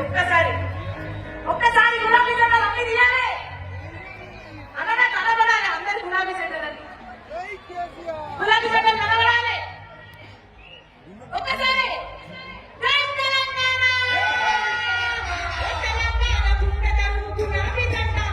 ఒక్కసారి ఒక్కసారి గులాబీ జెండాలు అన్ని తీయాలి. అనగా కనబడాలి అందరి గులాబీ జెండాలని, గులాబీ జెండాలు కనబడాలి. ఒక్కసారి జై తెలంగాణ, జై తెలంగాణ, గులాబీ జెండా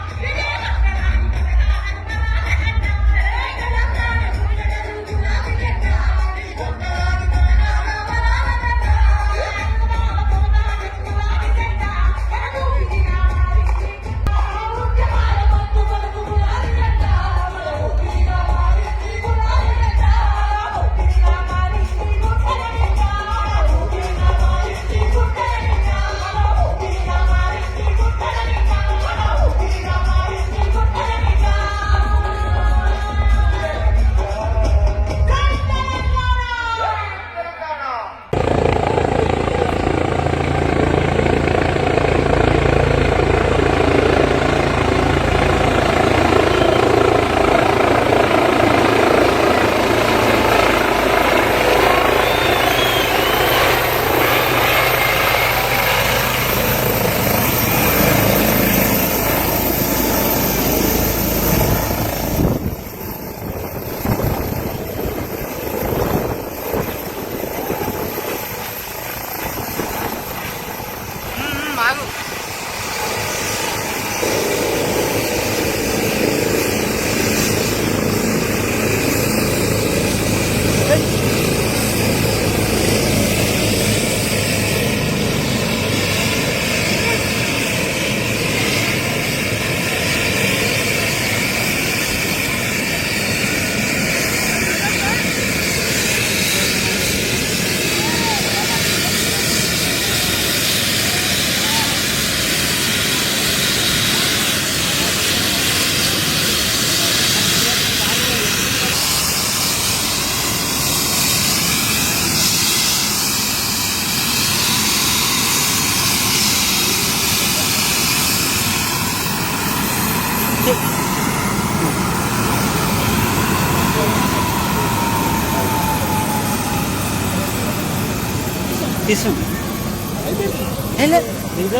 తీసాం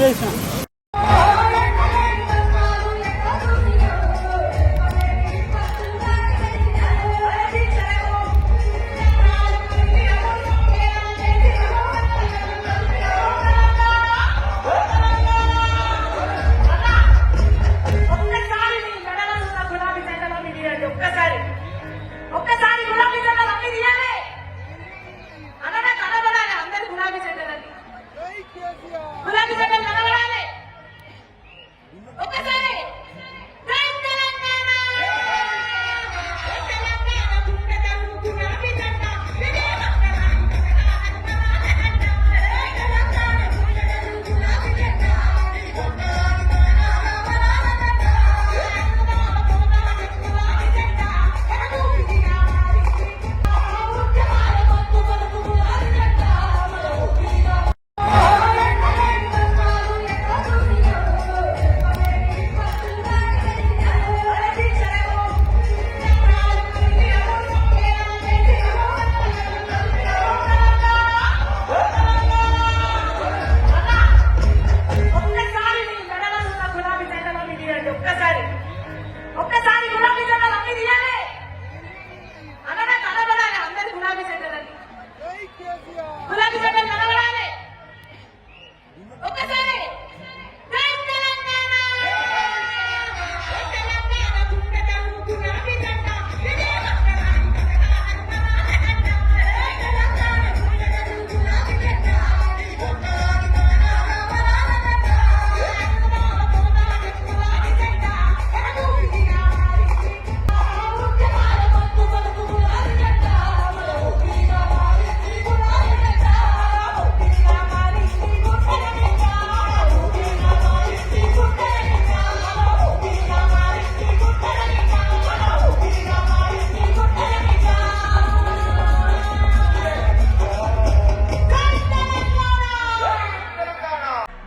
వేసాం. ఒక్కసారి గులాబీ జెండాలు అన్ని తీయాలి. అనగా కనబడాలి అందరి గులాబీ జెండాలని, గులాబీ జెండాలు కనబడాలి. ఒక్కసారి జై తెలంగాణ, జై తెలంగాణ, గులాబీ జెండా ఒక్కసారి గులాబీ జెండాలు అన్ని తీయాలి. అనగా కనబడాలి అందరి గులాబీ జెండాలని, గులాబీ జెండాలు కనబడాలి. ఒక్కసారి జై తెలంగాణ, జై తెలంగాణ, గులాబీ జెండా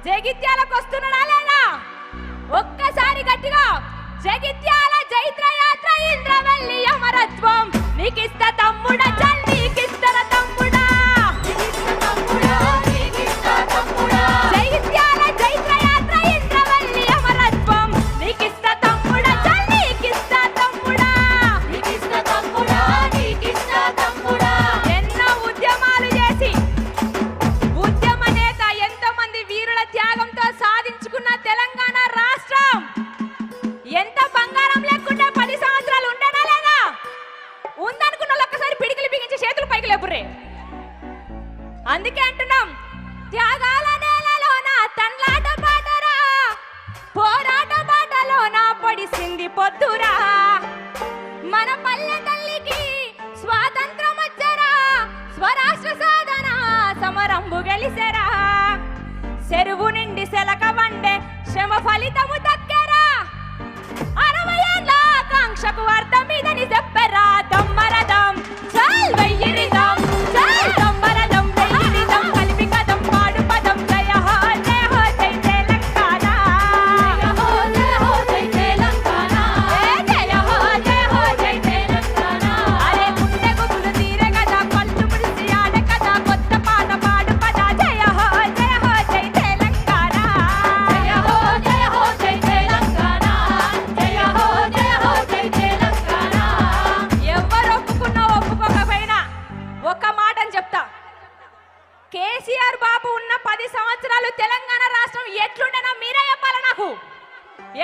జగిత్యాలకు వస్తున్నాడా లేదా? ఒక్కసారి గట్టిగా జగిత్యాల జైత్ర యాత్ర ఇంద్రవల్లి అమరత్వం నీకిస్త తమ్ముడా, చల్ నీకిస్తర తమ్ముడా, జగిత్యాల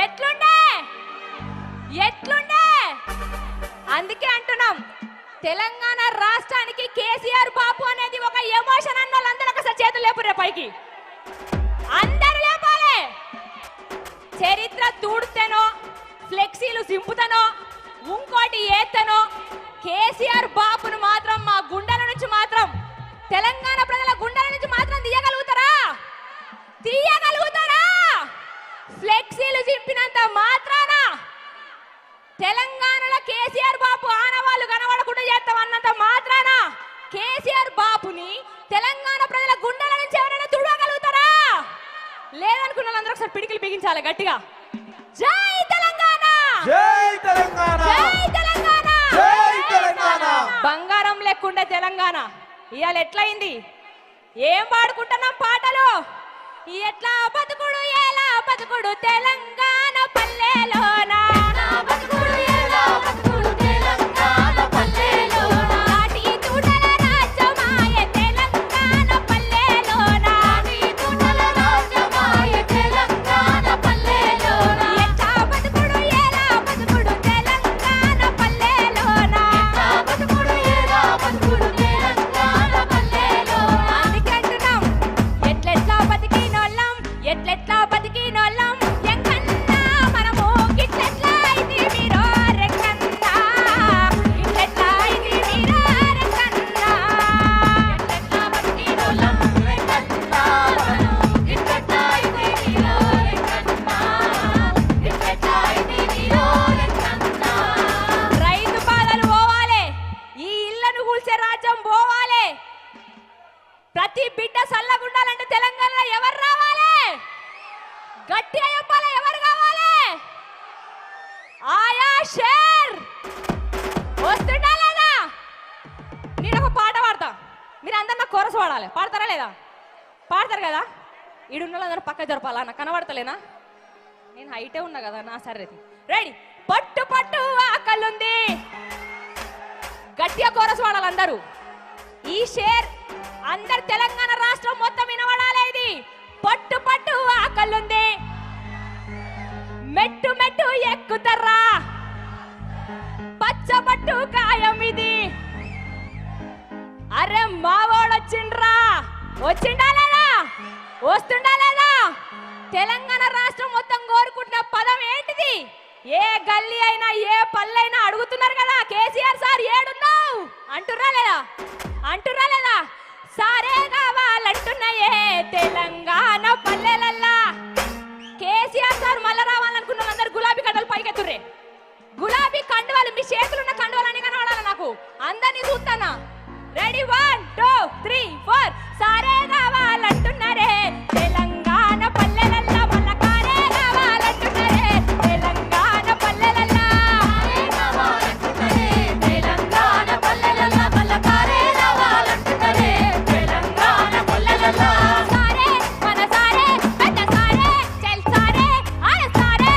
ఎట్లుండే ఎట్లుండే అందుకే అంటున్నాం తెలంగాణ రాష్ట్రానికి కేసీఆర్ బాపు అనేది ఒక ఎమోషన్ అన్న వాళ్ళందరూ ఒకసారి చేతులు లేపురే పైకి అందరూ లేపాలి చరిత్ర తూడుతేనో ఫ్లెక్సీలు సింపుతనో ఇంకోటి ఏతనో కేసీఆర్ బాపును మాత్రం మా గుండెల నుంచి మాత్రం తెలంగాణ ప్రజల గుండెల నుంచి మాత్రం తీయగలుగుతారా ఫ్లెక్సీలు చింపినంత మాత్రాన తెలంగాణలో కేసీఆర్ బాపు ఆనవాళ్ళు కనబడకుండా చేస్తామన్నంత మాత్రాన కేసీఆర్ బాపుని తెలంగాణ ప్రజల గుండెల నుంచి ఎవరైనా తుడగలుగుతారా లేదనుకున్న వాళ్ళందరూ ఒకసారి పిడికిలు బిగించాలి గట్టిగా జై తెలంగాణ జై తెలంగాణ జై తెలంగాణ జై తెలంగాణ బంగారం లెక్కుండే తెలంగాణ ఇవాళ ఎట్లయింది ఏం పాడుకుంటున్నాం పాటలు ఎట్లా బతుకుడు ఎలా బతుకుడు తెలంగాణ పల్లెలోన నాటి తూటల రాజ్యమాయ తెలంగాణ పల్లెలోన ఎట్లా బతుకుడు ఎలా బతుకుడు తెలంగాణ పల్లెలోన అందుకే అంటున్నాం ఎట్లెట్లా బతికినోళ్ళం ఎట్లెట్లా బతికినోళ్ళం ఎంకన్నా మనము గిట్లెట్లా ఇది మీరో రెక్కన్నా ఇట్లెట్లా ఇది మీరో రెక్కన్నా ఎట్లెట్లా బతికినోళ్ళం రెక్కన్నా ఇట్లెట్లా ఇది మీరో రెక్కన్నా ఇట్లెట్లా ఇది మీరో రెక్కన్నా రైతు పాలలు పోవాలి ఈ ఇళ్లను కూల్చే రాజ్యం పోవాలి ప్రతి బిడ్డ సల్లగుండాలంటే తెలంగాణలో ఎవరు రావాలి గట్టిగా చెప్పాలి ఎవరు కావాలి ఆయా షేర్ వస్తుందా లేదా నేను ఒక పాట పాడతా మీరు అందరు నాకు కోరస్ పాడాలి పాడతారా లేదా పాడతారు కదా ఈడున్న వాళ్ళందరూ పక్క జరపాలా నాకు కనబడతలేనా నేను హైటే ఉన్నా కదా నా సరే రెడీ పట్టు పట్టు ఆకలుంది గట్టిగా కోరస్ పాడాలి అందరూ ఈ షేర్ అందరు తెలంగాణ రాష్ట్రం మొత్తం వినబడాలి ఇది పట్టు పట్టు ఆకలుంది మెట్టు మెట్టు ఎక్కుతర్రా పచ్చబట్టు కాయం ఇది అరే మావాడు వచ్చిండ్రా వచ్చిండా లేదా వస్తుండా లేదా తెలంగాణ రాష్ట్రం మొత్తం కోరుకుంటున్న పదం ఏంటిది ఏ గల్లీ అయినా ఏ పల్లెైనా అడుగుతున్నారు కదా కేసీఆర్ సార్ ఏడున్నావు అంటున్నా లేదా సారే కావాలంటున్నాయే తెలంగాణ పల్లెలల్లా కేసీఆర్ సార్ మళ్ళా రావాలనుకున్న వాళ్ళందరూ గులాబీ కండలు పైకెత్తుర్రే గులాబీ కండువాలు మీ చేతులున్న కండువాలని కనబడాలి నాకు అందరినీ చూస్తానా రెడీ 1 2 3 4 సారే కావాలంటున్నారే తెలంగాణ పల్లెలల్లా మళ్ళా కారే కావాలంటున్నారే తెలంగాణ పల్లెలల్లా తెలంగాణ పల్లెలల్లా మళ్ళా కారే కావాలంటున్నారే తెలంగాణ పల్లెలల్లా సారే మన సారే పెద్ద సారే చెల్ సారే ఆడ సారే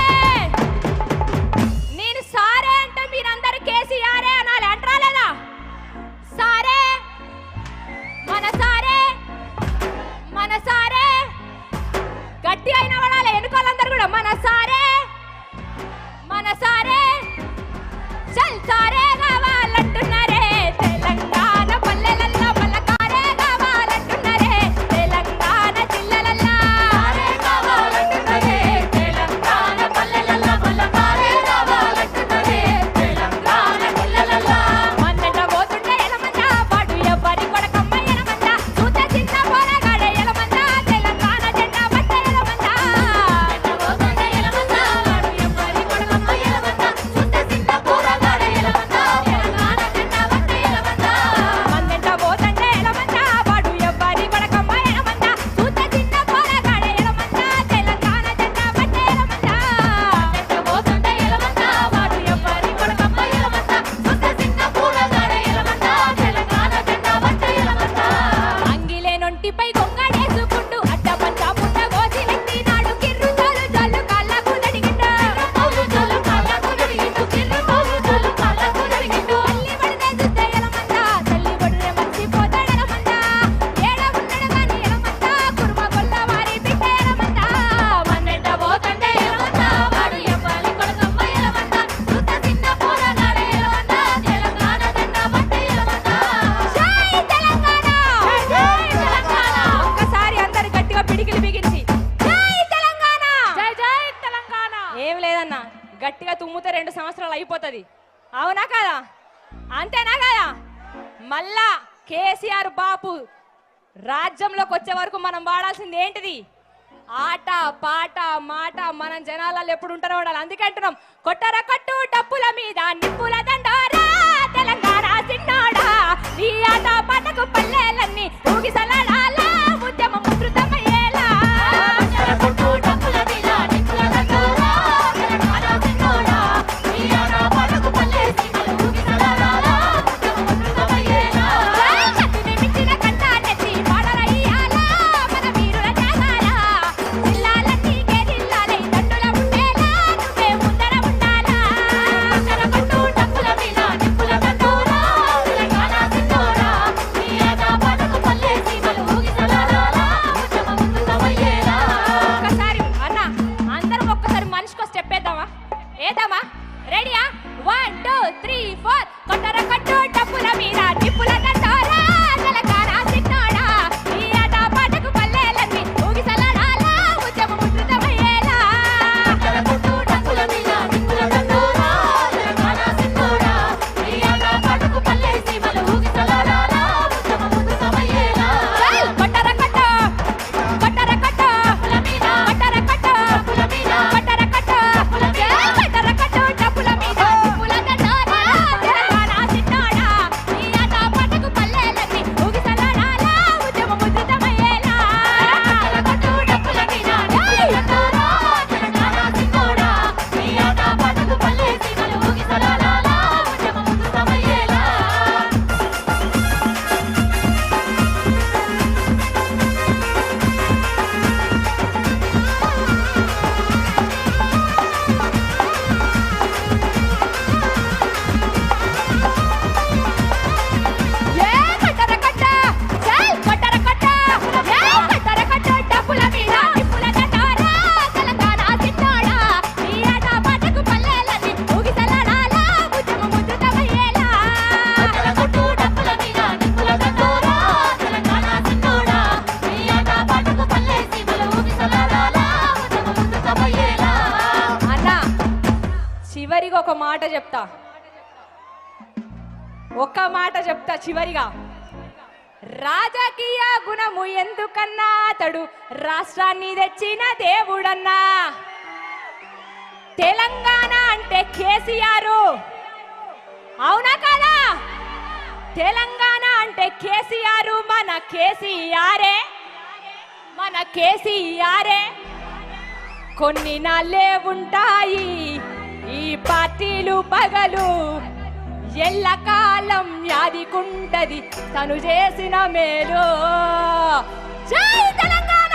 నేను సారే అంటే మీరందరూ కేసీఆరే అనాలి అంటారా లేదా సారే మన సారే తుమ్మితే 2 సంవత్సరాలు అయిపోతుంది. అవునా కదా? అంతేనా కదా? మళ్ళా కేసీఆర్ బాపు రాజ్యంలోకి వచ్చే వరకు మనం వాడాల్సింది ఏంటిది? ఆట పాట మాట. మనం జనాలలో ఎప్పుడు ఉంటారో ఉండాలి. అందుకే అంటున్నాం, కొట్టర కట్టు డప్పుల మీద నిప్పుల దండోరా తెలంగాణ సిన్నోడా, నీ ఆట పాటకు పల్లెలన్నీ ఊగిసలాడాలా, ఉద్యమం ఉధృతమయ్యేలా. రెడీయా? 1 2 3 4 కొట్టర కట్టు డప్పుల మీద నిప్పుల దండోరా తెలంగాణ సిన్నోడా, ఈ ఆట పాటకు పల్లెలన్నీ ఊగిసలాడాలా, ఉద్యమం ఉధృతమయ్యేలా. కొట్టర కట్టు కొట్టర కట్టు కొట్టర కట్టు కొట్టర కట్టు కొట్టర కట్టు డప్పుల మీద నిప్పుల దండోరా తెలంగాణ సిన్నోడా, ఈ ఆట పాటకు పల్లెలన్నీ ఊగిసలాడాలా, ఉద్యమం ఉధృతమయ్యేలా. ఏ కొట్టర కట్ట చల్ కొట్టర కట్ట ఏ కొట్టర కట్ట డప్పుల మీద నిప్పుల దండోరా తెలంగాణ సిన్నోడా, ఈ ఆట పాటకు పల్లెలన్నీ ఊగిసలాడాలా, ఉద్యమం ఉధృతమయ్యేలా. అన్నా చివరిగా ఒక మాట చెప్తా, ఒక్క మాట చెప్తా చివరిగా. రాజకీయ గుణము ఎందుకన్నా అతడు రాష్ట్రాన్ని తెచ్చిన దేవుడన్నా. తెలంగాణ అంటే కేసీఆర్, అవునా కదా? తెలంగాణ అంటే కేసీఆర్, మన కేసీఆరే, మన కేసీఆరే. కొన్ని నాళ్ళే ఉంటాయి ఈ పార్టీలు పగలు, ఎల్లకాలం యాదికుంటది తను చేసిన మేలు. జై తెలంగాణ!